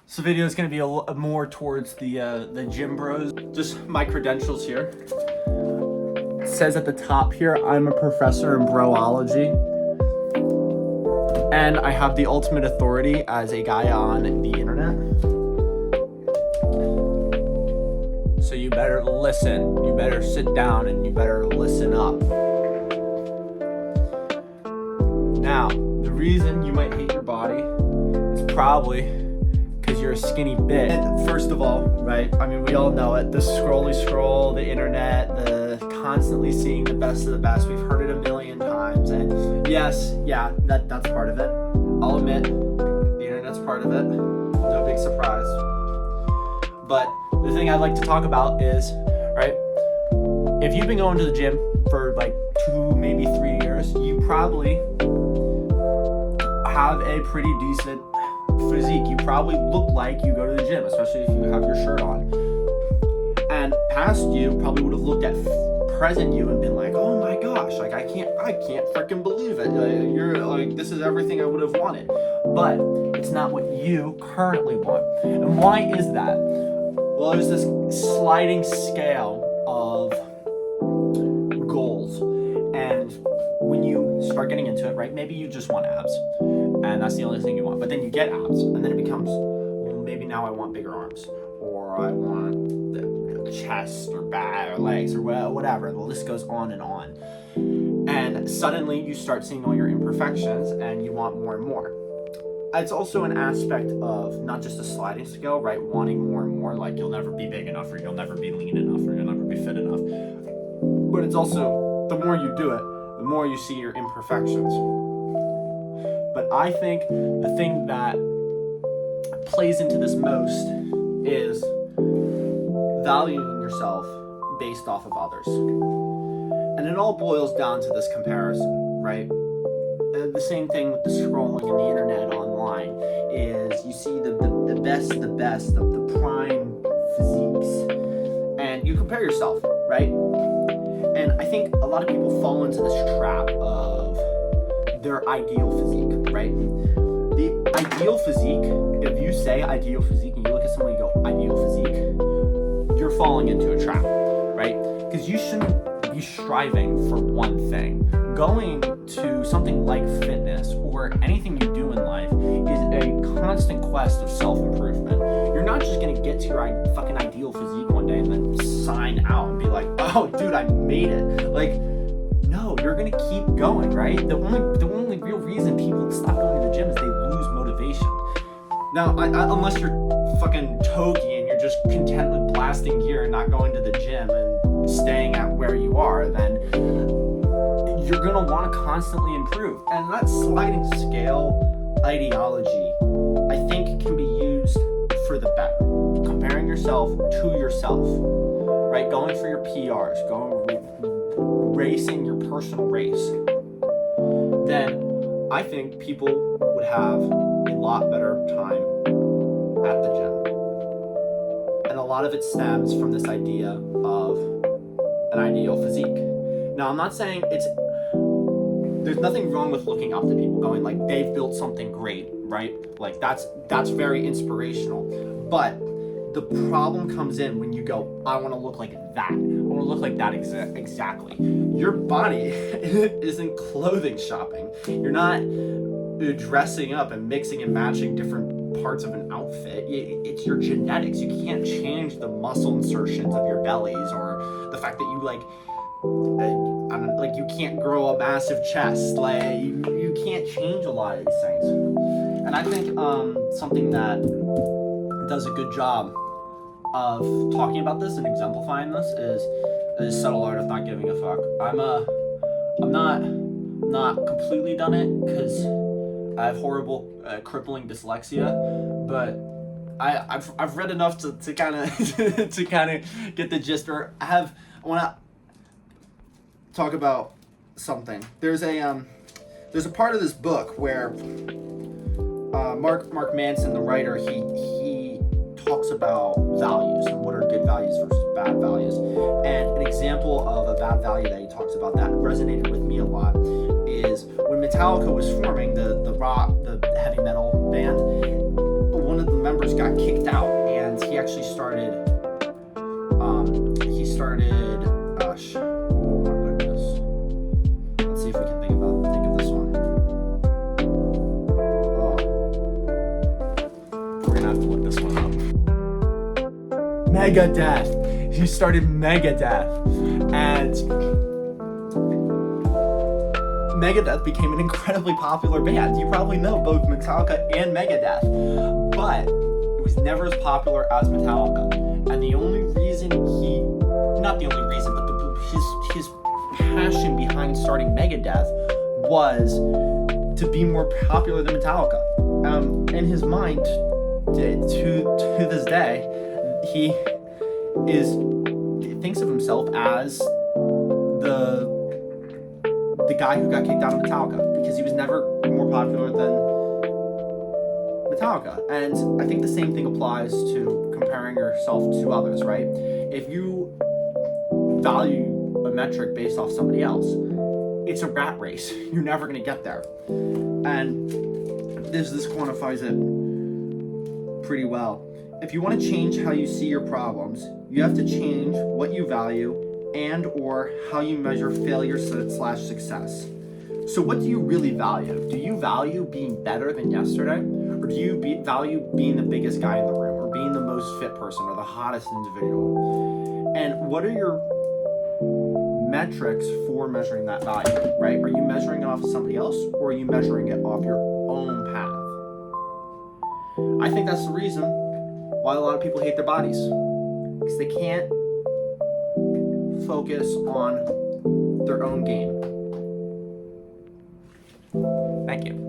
This video is going to be more towards the gym bros. Just my credentials here. It says at the top here, I'm a professor in broology. And I have the ultimate authority as a guy on the internet. So you better listen. You better sit down and you better listen up. Now, the reason you might hate your body is probably because you're a skinny bitch. And first of all, right, I mean, we all know it, the scroll, the internet, the constantly seeing the best of the best. We've heard it a million times, and yes, yeah, that's part of it. I'll admit, the internet's part of it. No big surprise. But the thing I'd like to talk about is, right, if you've been going to the gym for like 2, maybe 3 years, you probably have a pretty decent physique. You probably look like you go to the gym, especially if you have your shirt on. And past you probably would have looked at present you and been like, oh my gosh, like I can't freaking believe it. You're like, this is everything I would have wanted. But it's not what you currently want. And why is that? Well, there's this sliding scale of goals. And when you start getting into it, right, maybe you just want abs. And that's the only thing you want. But then you get abs, and then it becomes, well, maybe now I want bigger arms, or I want the chest, or back, or legs, or whatever. The list goes on and on. And suddenly you start seeing all your imperfections, and you want more and more. It's also an aspect of not just a sliding scale, right? Wanting more and more, like you'll never be big enough, or you'll never be lean enough, or you'll never be fit enough. But it's also, the more you do it, the more you see your imperfections. But I think the thing that plays into this most is valuing yourself based off of others. And it all boils down to this comparison, right? The same thing with the scrolling and the internet online is you see the best of the prime physiques, and you compare yourself, right? And I think a lot of people fall into this trap of their ideal physique, right? The ideal physique, if you say ideal physique and you look at someone and you go, ideal physique, you're falling into a trap, right? Because you shouldn't be striving for one thing. Going to something like fitness or anything you do in life is a constant quest of self-improvement. You're not just gonna get to your fucking ideal physique one day and then sign out and be like, oh dude, I made it. Like, no, you're gonna keep going, right? The only real reason people stop going to the gym is they lose motivation. Now, unless you're fucking Togi and you're just content with blasting gear and not going to the gym and staying at where you are, then you're gonna want to constantly improve. And that sliding scale ideology, I think, can be used for the better. Comparing yourself to yourself, right? Going for your PRs, racing your personal race, then I think people would have a lot better time at the gym. And a lot of it stems from this idea of an ideal physique. Now, I'm not saying there's nothing wrong with looking up to people, going like, they've built something great, right? Like that's very inspirational. But the problem comes in when you go, I want to look like that. I want to look like that exactly. Your body isn't clothing shopping. You're not dressing up and mixing and matching different parts of an outfit. It's your genetics. You can't change the muscle insertions of your bellies, or the fact that you you can't grow a massive chest. Like you can't change a lot of these things. And I think something that does a good job of talking about this and exemplifying this is Subtle Art of Not Giving a Fuck. I'm not completely done it because I have horrible crippling dyslexia, but I've read enough to kind of to kind of get the gist. Or I want to talk about something. There's a part of this book where Mark Manson, the writer, he talks about values and what are good values versus bad values. And an example of a bad value that he talks about that resonated with me a lot is when Metallica was forming, the heavy metal band, one of the members members got kicked out, and he actually started. Oh my goodness. Let's see if we can think of this one. We're gonna have to look this one up. Megadeth. He started Megadeth, and Megadeth became an incredibly popular band. You probably know both Metallica and Megadeth, but it was never as popular as Metallica. And the only reason not the only reason, but his passion behind starting Megadeth was to be more popular than Metallica. In his mind, to this day, he thinks of himself as the guy who got kicked out of Metallica because he was never more popular than Metallica. And I think the same thing applies to comparing yourself to others, right? If you value a metric based off somebody else, it's a rat race. You're never going to get there. And this quantifies it pretty well. If you want to change how you see your problems, you have to change what you value and or how you measure failure / success. So what do you really value? Do you value being better than yesterday? Or do you value being the biggest guy in the room, or being the most fit person, or the hottest individual? And what are your metrics for measuring that value, right? Are you measuring it off of somebody else, or are you measuring it off your own path? I think that's the reason why a lot of people hate their bodies, because they can't focus on their own game. Thank you.